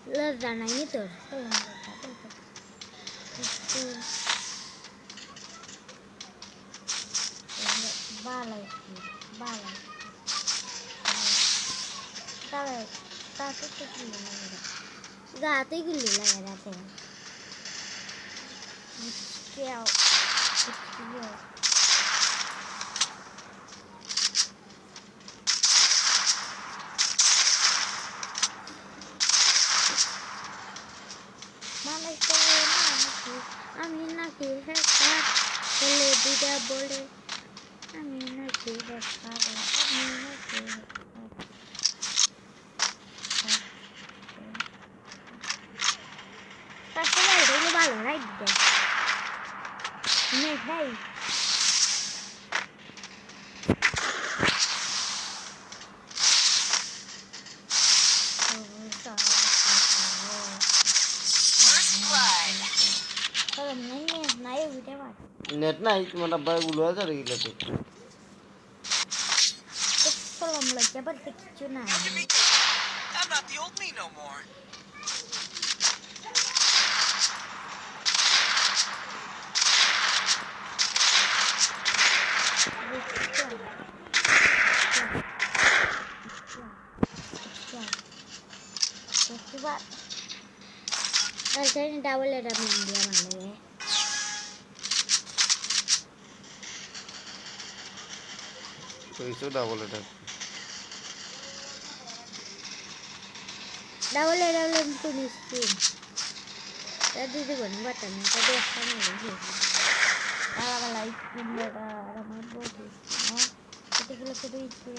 लज्जा नाही तर बाला गाते गिल्ली लगा जाते हैं क्या আমি নাকি বলে দিদা বলে আমি নাকি আমি নাকি তারপরে এটা ভালো রাইট দে নেট ভাই नेट नाही तुम्हाला बाय बोलवा जरा गेलं ते I'm not the old me no more. Double एडा इंडिया माले तो इसो डबल एटा डबल एडा तो निस्किन तभी तो बन बटन तो देखा नहीं वाला स्क्रीन लगा रमन बहुत हां कितने किलो के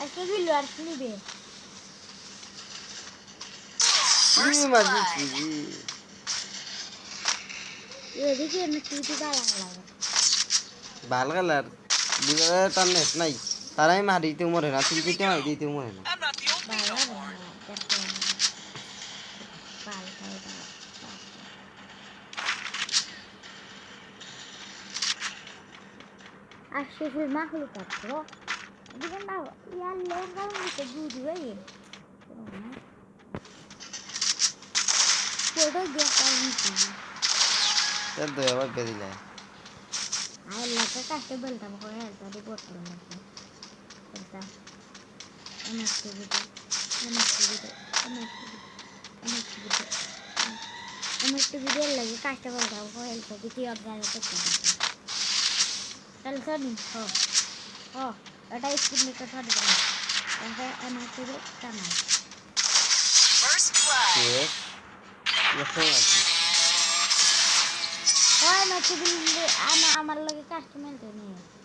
Acho que melhor que ele vê. ii माझी ये देखिए मैं टीवी का लगा बालगालार बुझा तार नेट নাই তারাই মারিতে মরে না তুমি দিতে মারি দিতে মরে না I'm not the old me no more. Acho que makhluk bro. Bukan tahu. Ya lengkap itu dua ya. Foto dia kali ini. তার তো আবার বেরিয়ে Ayo lah kita sebel tamu korea tadi botol macam. Kita. Enak gitu. Enak gitu lagi kasih sebel tamu korea tadi tiap kali kita. Kalau nih, ada istilah kita tadi kan. Sampai enak gitu sama. First blood. Yes. Yes. Oh, enak gitu. Anak amal lagi customer tuh nih.